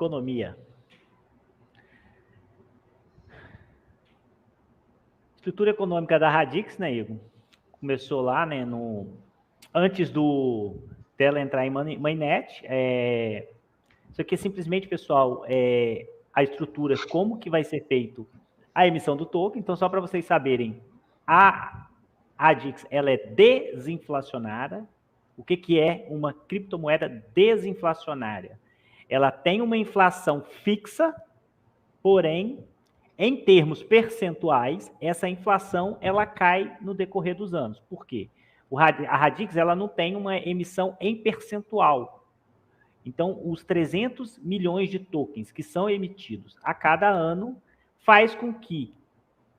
economia. Estrutura econômica da Radix, né, Igor? Começou lá, né, antes dela entrar em mainnet. Isso aqui é simplesmente, pessoal, a estrutura, como que vai ser feito a emissão do token. Então, só para vocês saberem, a Radix, ela é desinflacionária. O que é uma criptomoeda desinflacionária? Ela tem uma inflação fixa, porém, em termos percentuais, essa inflação ela cai no decorrer dos anos. Por quê? A Radix ela não tem uma emissão em percentual. Então, os 300 milhões de tokens que são emitidos a cada ano faz com que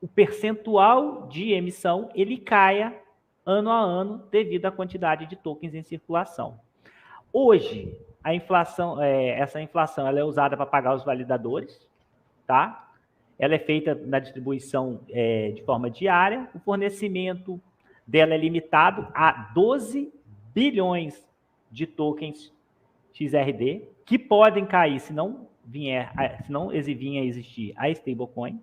o percentual de emissão ele caia ano a ano devido à quantidade de tokens em circulação. Hoje, essa inflação ela é usada para pagar os validadores, tá? Ela é feita na distribuição de forma diária. O fornecimento dela é limitado a 12 bilhões de tokens XRD, que podem cair se não vier a existir a stablecoin.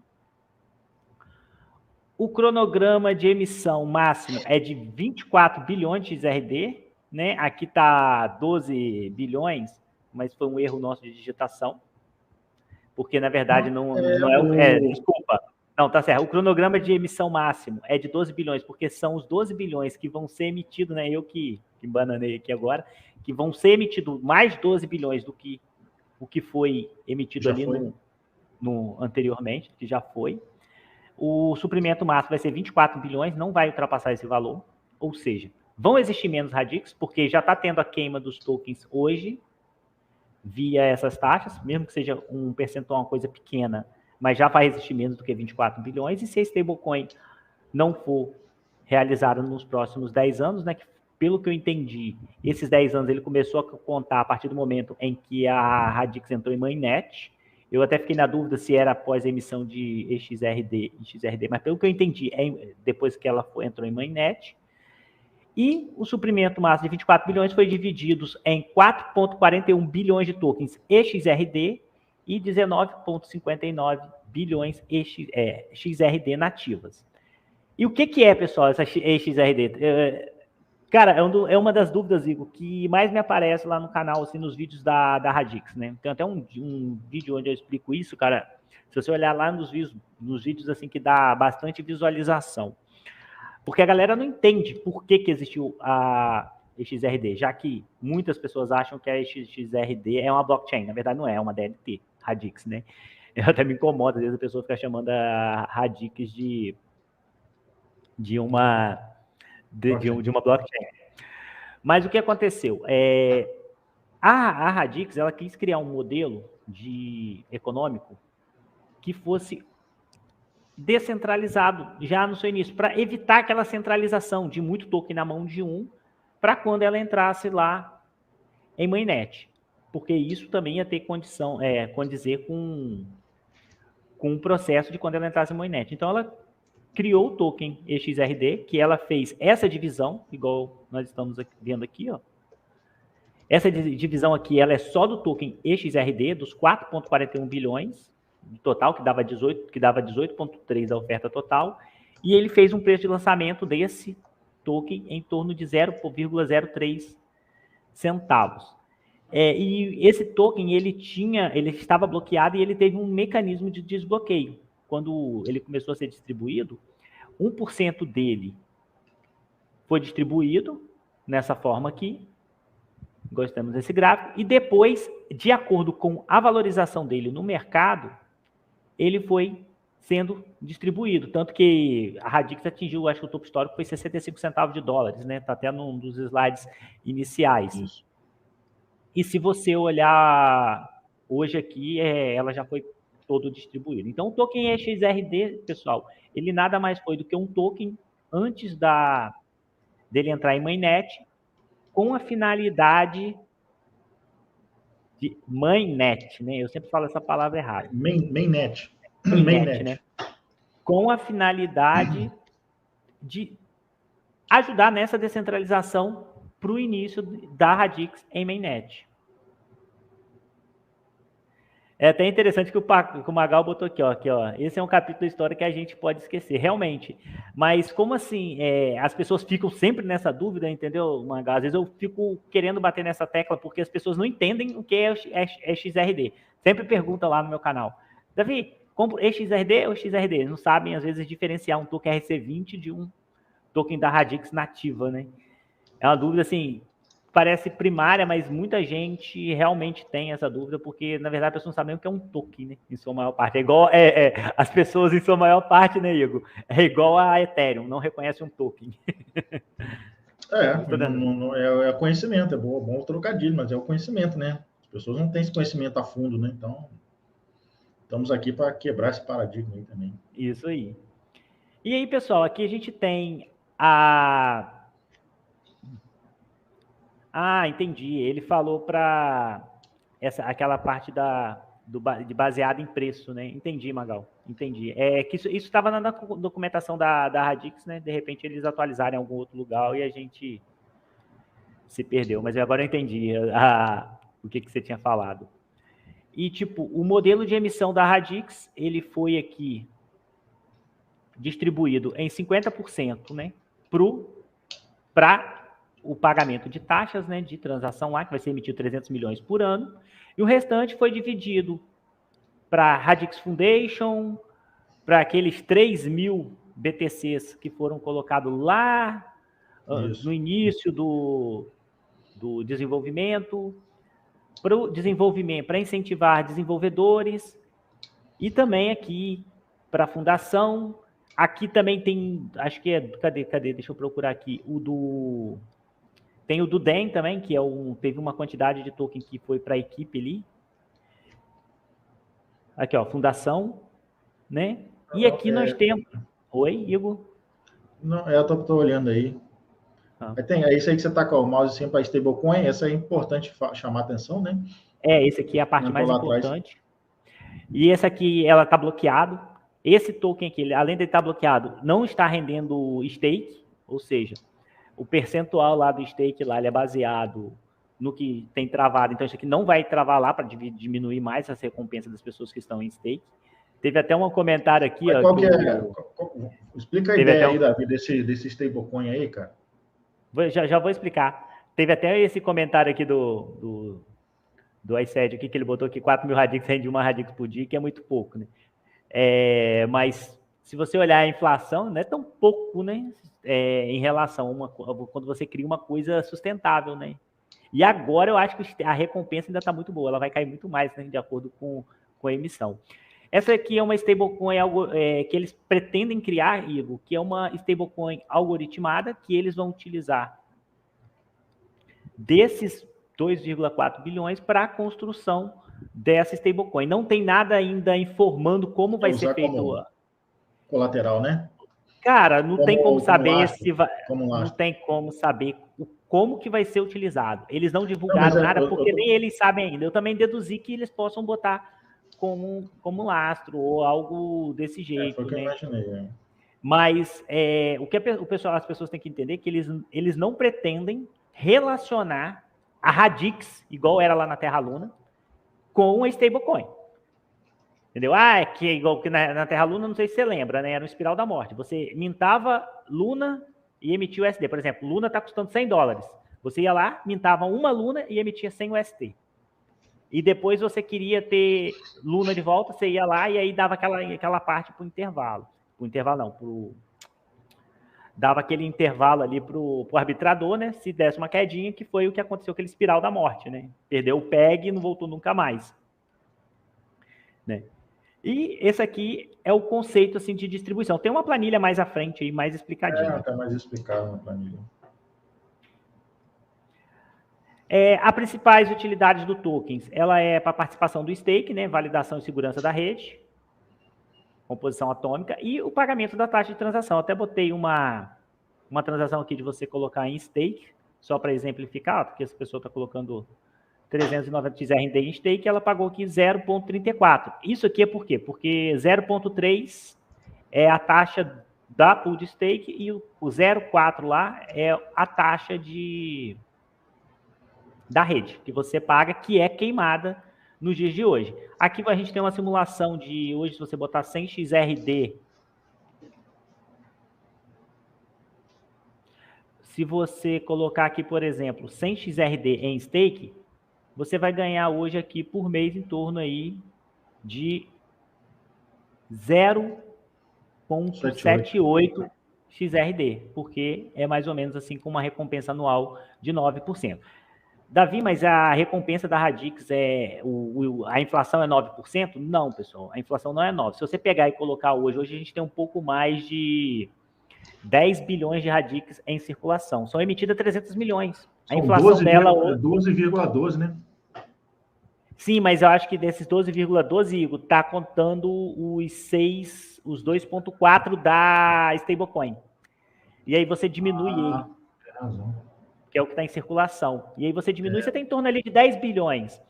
O cronograma de emissão máximo é de 24 bilhões de XRD, né? Aqui está 12 bilhões, mas foi um erro nosso de digitação. Porque, na verdade, não é desculpa. Não, tá certo. O cronograma de emissão máximo é de 12 bilhões, porque são os 12 bilhões que vão ser emitidos, né? Eu que bananei aqui agora, que vão ser emitidos mais 12 bilhões do que o que foi emitido já ali anteriormente, que já foi. O suprimento máximo vai ser 24 bilhões, não vai ultrapassar esse valor. Ou seja, vão existir menos Radix, porque já está tendo a queima dos tokens hoje, via essas taxas, mesmo que seja um percentual, uma coisa pequena, mas já vai existir menos do que 24 bilhões, e se a stablecoin não for realizada nos próximos 10 anos, né, que, pelo que eu entendi, esses 10 anos ele começou a contar a partir do momento em que a Radix entrou em mainnet. Eu até fiquei na dúvida se era após a emissão de XRD e XRD, mas pelo que eu entendi, depois que ela entrou em mainnet. E o suprimento máximo de 24 bilhões foi dividido em 4,41 bilhões de tokens XRD e 19,59 bilhões XRD nativas. E o que é, pessoal, essa XRD? Cara, é uma das dúvidas, Igor, que mais me aparece lá no canal, assim, nos vídeos da Radix, né? Tem até um vídeo onde eu explico isso, cara. Se você olhar lá nos vídeos assim, que dá bastante visualização. Porque a galera não entende por que existiu a XRD, já que muitas pessoas acham que a XRD é uma blockchain. Na verdade, não é uma DLT, Radix, né? Eu até me incomoda, às vezes a pessoa fica chamando a Radix de uma blockchain. Mas o que aconteceu? A Radix ela quis criar um modelo econômico que fosse descentralizado já no seu início, para evitar aquela centralização de muito token na mão de para quando ela entrasse lá em mainnet. Porque isso também ia ter condizer com o processo de quando ela entrasse em mainnet. Então, ela criou o token XRD, que ela fez essa divisão, igual nós estamos vendo aqui, ó. Essa divisão aqui, ela é só do token XRD, dos 4,41 bilhões, total, que dava 18,3 da oferta total, e ele fez um preço de lançamento desse token em torno de 0,03 centavos. E esse token, ele estava bloqueado e ele teve um mecanismo de desbloqueio. Quando ele começou a ser distribuído, 1% dele foi distribuído nessa forma aqui, gostamos desse gráfico, e depois, de acordo com a valorização dele no mercado, ele foi sendo distribuído, tanto que a Radix atingiu, acho que o topo histórico foi 65 centavos de dólares, né? Está até num dos slides iniciais. Isso. E se você olhar hoje aqui, ela já foi todo distribuída. Então, o token XRD, pessoal, ele nada mais foi do que um token antes dele entrar em mainnet, com a finalidade de mainnet, né? Eu sempre falo essa palavra errada. Mainnet, né? Com a finalidade de ajudar nessa descentralização para o início da Radix em mainnet. É até interessante que o Magal botou aqui, ó. Esse é um capítulo da história que a gente pode esquecer, realmente. Mas como assim, as pessoas ficam sempre nessa dúvida, entendeu, Magal? Às vezes eu fico querendo bater nessa tecla porque as pessoas não entendem o que é XRD. Sempre pergunta lá no meu canal. Davi, compro XRD ou XRD? Não sabem, às vezes, diferenciar um token RC20 de um token da Radix nativa, né? É uma dúvida, assim, parece primária, mas muita gente realmente tem essa dúvida, porque, na verdade, as pessoas não sabem o que é um token, né? Em sua maior parte. É igual as pessoas, em sua maior parte, né, Igor? É igual a Ethereum, não reconhece um token. É conhecimento, é bom trocadilho, mas é o conhecimento, né? As pessoas não têm esse conhecimento a fundo, né? Então, estamos aqui para quebrar esse paradigma aí também. Isso aí. E aí, pessoal, aqui a gente tem a... Ah, entendi. Ele falou para aquela parte de baseado em preço, né? Entendi, Magal. Entendi. É que isso estava na documentação da Radix, né? De repente eles atualizaram em algum outro lugar e a gente se perdeu. Mas agora eu entendi o que você tinha falado. E, tipo, o modelo de emissão da Radix, ele foi aqui distribuído em 50%, né? Para o pagamento de taxas, né, de transação lá, que vai ser emitido 300 milhões por ano, e o restante foi dividido para a Radix Foundation, para aqueles 3.000 BTCs que foram colocados lá no início do desenvolvimento, para o desenvolvimento, para incentivar desenvolvedores, e também aqui para a fundação. Aqui também tem, acho que é, cadê? Deixa eu procurar aqui, tem o do DEM também, que teve uma quantidade de token que foi para a equipe ali. Aqui, ó, fundação, né? E aqui nós temos... Oi, Igor? Não, eu tô olhando aí. É isso aí que você está com o mouse assim para stablecoin, essa é importante chamar atenção, né? Esse aqui é a parte mais importante. E esse aqui, ela está bloqueado. Esse token aqui, além de estar bloqueado, não está rendendo stake, ou seja, o percentual lá do stake lá, ele é baseado no que tem travado. Então, isso aqui não vai travar lá para diminuir mais essa recompensa das pessoas que estão em stake. Teve até um comentário aqui... Mas ó, explica a ideia aí, Davi, desse stablecoin aí, cara. Já vou explicar. Teve até esse comentário aqui do iSed aqui, que ele botou que 4 mil Radix rende uma Radix por dia, que é muito pouco, né? Mas se você olhar a inflação, não é tão pouco, né? Em relação quando você cria uma coisa sustentável, né? E agora eu acho que a recompensa ainda está muito boa, ela vai cair muito mais, né, de acordo com a emissão. Essa aqui é uma stablecoin que eles pretendem criar, Igor, que é uma stablecoin algoritmada que eles vão utilizar desses 2,4 bilhões para a construção dessa stablecoin. Não tem nada ainda informando como vai ser feito. Como colateral, né? Cara, não tem como saber se vai. Não tem como saber como que vai ser utilizado. Eles não divulgaram nada porque nem eles sabem ainda. Eu também deduzi que eles possam botar como lastro ou algo desse jeito. Foi o que eu imaginei. Mas o que as pessoas têm que entender é que eles não pretendem relacionar a Radix, igual era lá na Terra Luna, com a stablecoin. Entendeu? É que igual que na Terra Luna, não sei se você lembra, né? Era um espiral da morte. Você mintava Luna e emitia USD. Por exemplo, Luna está custando $100. Você ia lá, mintava uma Luna e emitia 100 USD. E depois você queria ter Luna de volta, você ia lá e aí dava aquela parte para o intervalo. Para o intervalo não, dava aquele intervalo ali para o arbitrador, né? Se desse uma quedinha, que foi o que aconteceu, aquele espiral da morte, né? Perdeu o PEG e não voltou nunca mais. Né? E esse aqui é o conceito assim, de distribuição. Tem uma planilha mais à frente aí, mais explicadinha. Está mais explicado na planilha. As principais utilidades do tokens, ela é para participação do stake, né? Validação e segurança da rede, composição atômica e o pagamento da taxa de transação. Eu até botei uma transação aqui de você colocar em stake, só para exemplificar, porque essa pessoa está colocando 390 XRD em stake, ela pagou aqui 0,34. Isso aqui é por quê? Porque 0,3 é a taxa da pool de stake e o 0,4 lá é a taxa da rede, que você paga, que é queimada nos dias de hoje. Aqui a gente tem uma simulação de hoje, se você botar 100 XRD, se você colocar aqui, por exemplo, 100 XRD em stake, você vai ganhar hoje aqui por mês em torno aí de 0,78 XRD, porque é mais ou menos assim com uma recompensa anual de 9%. Davi, mas a recompensa da Radix a inflação é 9%? Não, pessoal, a inflação não é 9%. Se você pegar e colocar hoje a gente tem um pouco mais de 10 bilhões de Radix em circulação. São emitidas 300 milhões. A inflação 12, dela... 12,12, né? Sim, mas eu acho que desses 12,12, Igor, tá contando os 2,4 da stablecoin. E aí você diminui ele. Tem razão. Que é o que está em circulação. E aí você diminui, você tem em torno ali de 10 bilhões.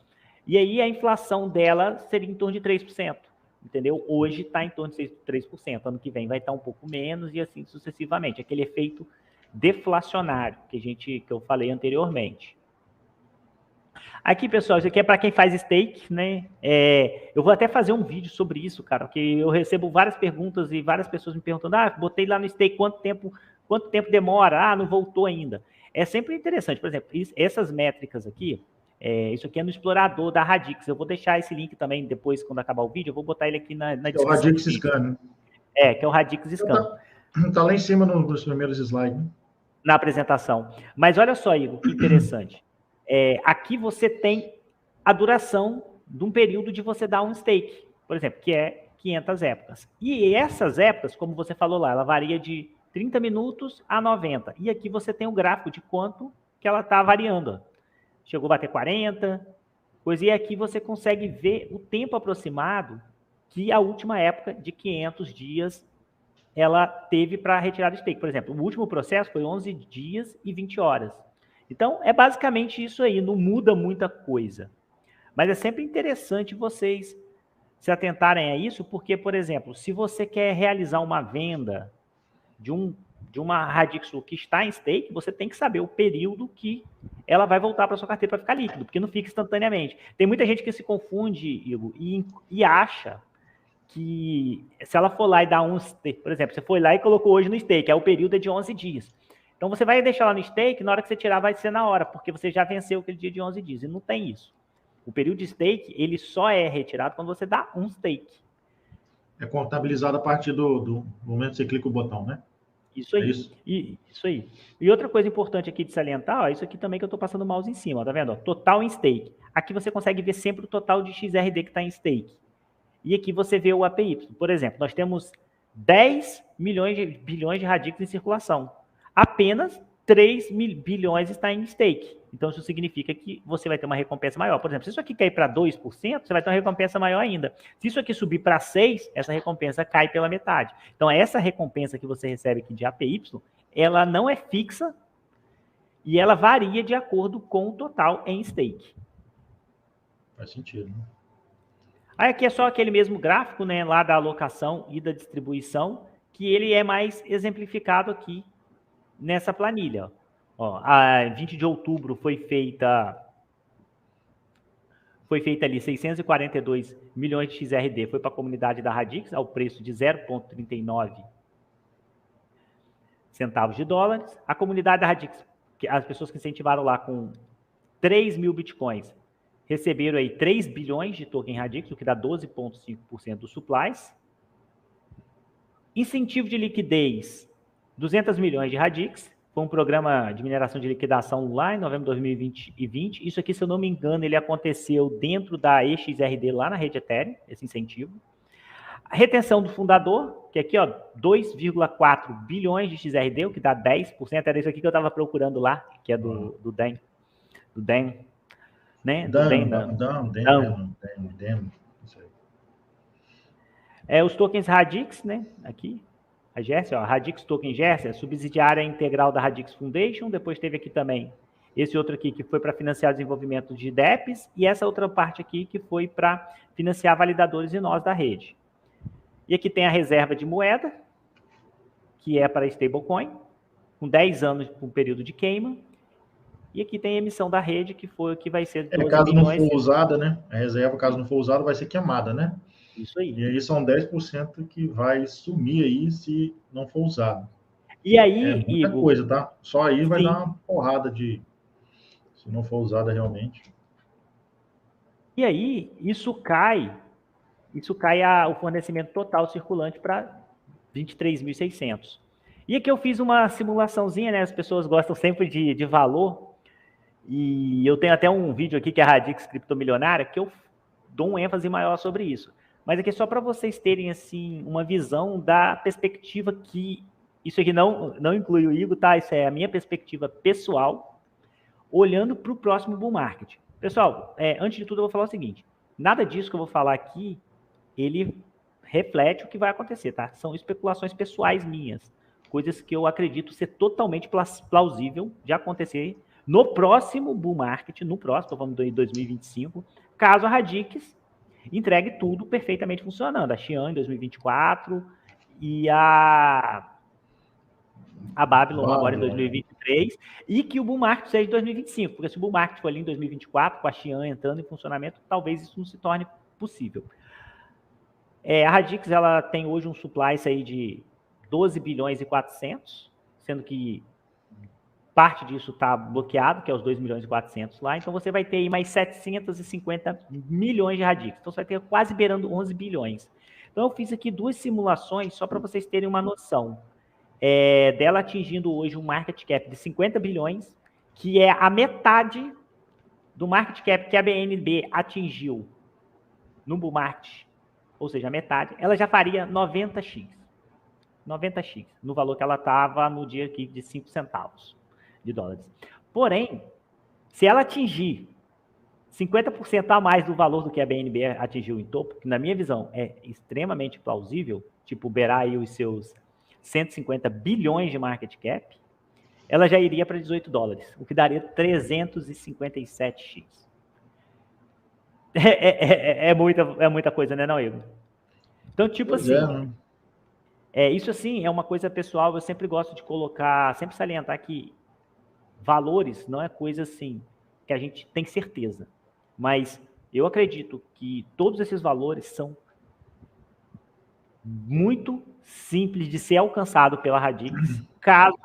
E aí a inflação dela seria em torno de 3%. Entendeu? Hoje está em torno de 3%. Ano que vem vai estar um pouco menos e assim sucessivamente. Aquele efeito deflacionário que eu falei anteriormente. Aqui, pessoal, isso aqui é para quem faz stake, né? Eu vou até fazer um vídeo sobre isso, cara, porque eu recebo várias perguntas e várias pessoas me perguntando, botei lá no stake, quanto tempo demora? Não voltou ainda. É sempre interessante, por exemplo, essas métricas aqui, isso aqui é no explorador da Radix. Eu vou deixar esse link também depois, quando acabar o vídeo, eu vou botar ele aqui na descrição. É o Radix Scan, né? Que é o Radix Scan. Tá lá em cima nos primeiros slides, né? Na apresentação. Mas olha só, Igor, que interessante. Aqui você tem a duração de um período de você dar um stake, por exemplo, que é 500 épocas. E essas épocas, como você falou lá, ela varia de 30 minutos a 90. E aqui você tem o gráfico de quanto que ela está variando. Chegou a bater 40, coisa, e aqui você consegue ver o tempo aproximado que a última época de 500 dias ela teve para retirar do stake. Por exemplo, o último processo foi 11 dias e 20 horas. Então, é basicamente isso aí, não muda muita coisa. Mas é sempre interessante vocês se atentarem a isso, porque, por exemplo, se você quer realizar uma venda de uma Radix que está em stake, você tem que saber o período que ela vai voltar para sua carteira para ficar líquido, porque não fica instantaneamente. Tem muita gente que se confunde, Igor, e acha que se ela for lá e dar por exemplo, você foi lá e colocou hoje no stake, o período é de 11 dias. Então, você vai deixar lá no stake, na hora que você tirar vai ser na hora, porque você já venceu aquele dia de 11 dias. E não tem isso. O período de stake, ele só é retirado quando você dá um stake. É contabilizado a partir do momento que você clica o botão, né? Isso aí. Isso aí. E outra coisa importante aqui de salientar, isso aqui também que eu estou passando o mouse em cima, tá vendo? Total em stake. Aqui você consegue ver sempre o total de XRD que está em stake. E aqui você vê o APY. Por exemplo, nós temos 10 bilhões de Radix em circulação. Apenas 3 bilhões está em stake. Então, isso significa que você vai ter uma recompensa maior. Por exemplo, se isso aqui cair para 2%, você vai ter uma recompensa maior ainda. Se isso aqui subir para 6%, essa recompensa cai pela metade. Então, essa recompensa que você recebe aqui de APY, ela não é fixa e ela varia de acordo com o total em stake. Faz sentido, né? Aí aqui é só aquele mesmo gráfico, né, lá da alocação e da distribuição, que ele é mais exemplificado aqui nessa planilha. A 20 de outubro foi feita ali 642 milhões de XRD, foi para a comunidade da Radix, ao preço de 0,39 centavos de dólares. A comunidade da Radix, as pessoas que incentivaram lá com 3 mil bitcoins, receberam aí 3 bilhões de token Radix, o que dá 12,5% dos supplies. Incentivo de liquidez, 200 milhões de Radix. Foi um programa de mineração de liquidação lá em novembro de 2020. Isso aqui, se eu não me engano, ele aconteceu dentro da EXRD lá na rede Ethereum, esse incentivo. A retenção do fundador, que aqui, 2,4 bilhões de XRD, o que dá 10%. Era isso aqui que eu estava procurando lá, que é do Dan. Do Dan, né? Os tokens Radix, né? Aqui. A Gersia, a Radix Token Gersia, subsidiária integral da Radix Foundation. Depois teve aqui também esse outro aqui que foi para financiar o desenvolvimento de DEPs e essa outra parte aqui que foi para financiar validadores e nós da rede. E aqui tem a reserva de moeda, que é para stablecoin, com 10 anos com período de queima. E aqui tem a emissão da rede, que vai ser 12 caso bilhões. não for usada, né? A reserva, caso não for usada, vai ser queimada, né? Isso aí. E aí são 10% que vai sumir aí se não for usado. E aí, muita Igor, coisa, tá? Só aí vai sim. dar uma porrada se não for usada realmente. E aí, isso cai o fornecimento total circulante para 23.600. E aqui eu fiz uma simulaçãozinha, né? As pessoas gostam sempre de valor. E eu tenho até um vídeo aqui que é a Radix Criptomilionária, que eu dou um ênfase maior sobre isso. Mas aqui é só para vocês terem assim uma visão da perspectiva que isso aqui não inclui o Igor, tá? Isso é a minha perspectiva pessoal, olhando para o próximo bull market. Pessoal, antes de tudo eu vou falar o seguinte: nada disso que eu vou falar aqui, ele reflete o que vai acontecer, tá? São especulações pessoais minhas, coisas que eu acredito ser totalmente plausível de acontecer no próximo bull market, vamos em 2025, caso a Radix entregue tudo perfeitamente funcionando. A Xi'an em 2024 e a Babylon agora em 2023, e que o bull market seja em 2025, porque se o bull market for ali em 2024, com a Xi'an entrando em funcionamento, talvez isso não se torne possível. A Radix, ela tem hoje um supply aí de 12 bilhões e 400, sendo que parte disso está bloqueado, que é os 2 milhões e 400 lá, então você vai ter aí mais 750 milhões de Radix, então você vai ter quase beirando 11 bilhões. Então eu fiz aqui 2 simulações só para vocês terem uma noção dela atingindo hoje um market cap de 50 bilhões, que é a metade do market cap que a BNB atingiu no bull market, ou seja, a metade, ela já faria 90x. 90x, no valor que ela estava no dia aqui de 5 centavos de dólares. Porém, se ela atingir 50% a mais do valor do que a BNB atingiu em topo, que na minha visão é extremamente plausível, tipo beirar aí os seus 150 bilhões de market cap, ela já iria para 18 dólares, o que daria 357x. É muita coisa, né, não, Igor? Então, tipo pois assim, isso assim é uma coisa pessoal, eu sempre gosto de colocar, sempre salientar que valores não é coisa assim que a gente tem certeza, mas eu acredito que todos esses valores são muito simples de ser alcançado pela Radix, caso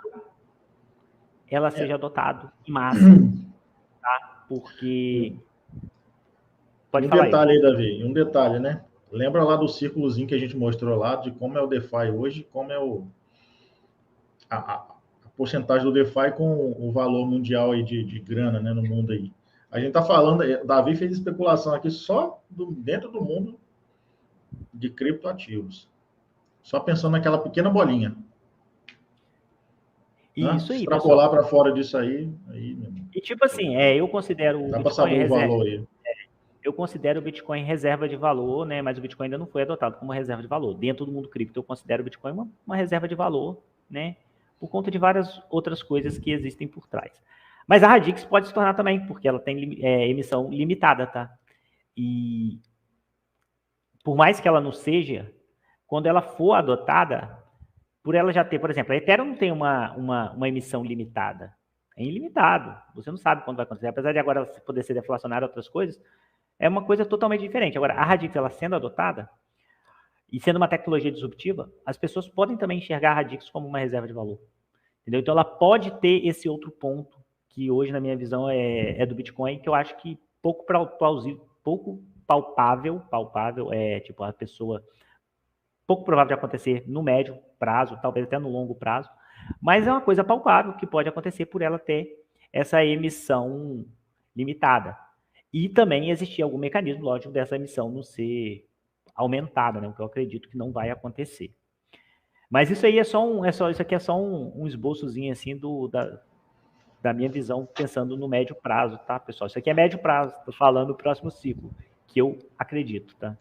ela seja adotada em massa, tá? Porque pode falar. Um detalhe aí, Davi, um detalhe, né? Lembra lá do círculozinho que a gente mostrou lá, de como é o DeFi hoje, como é a porcentagem do DeFi com o valor mundial aí de grana, né, no mundo aí. A gente está falando, Davi fez especulação aqui só dentro do mundo de criptoativos. Só pensando naquela pequena bolinha. Isso aí, extrapolar para fora disso aí e tipo assim, eu considero o Bitcoin reserva. Aí. Eu considero o Bitcoin reserva de valor, né? Mas o Bitcoin ainda não foi adotado como reserva de valor. Dentro do mundo cripto, eu considero o Bitcoin uma reserva de valor, né? Por conta de várias outras coisas que existem por trás. Mas a Radix pode se tornar também, porque ela tem emissão limitada, tá? E por mais que ela não seja, quando ela for adotada, por ela já ter, por exemplo, a Ethereum não tem uma emissão limitada. É ilimitado. Você não sabe quando vai acontecer. Apesar de agora poder ser deflacionária outras coisas, é uma coisa totalmente diferente. Agora, a Radix, ela sendo adotada, e sendo uma tecnologia disruptiva, as pessoas podem também enxergar a Radix como uma reserva de valor. Entendeu? Então, ela pode ter esse outro ponto, que hoje, na minha visão, é do Bitcoin, que eu acho que pouco plausível, pouco palpável, tipo, a pessoa... Pouco provável de acontecer no médio prazo, talvez até no longo prazo, mas é uma coisa palpável que pode acontecer por ela ter essa emissão limitada. E também existir algum mecanismo, lógico, dessa emissão não ser aumentada, né? O que eu acredito que não vai acontecer. Mas isso aí isso aqui é só um esboçozinho assim da minha visão pensando no médio prazo, tá, pessoal? Isso aqui é médio prazo, tô falando do próximo ciclo, que eu acredito, tá?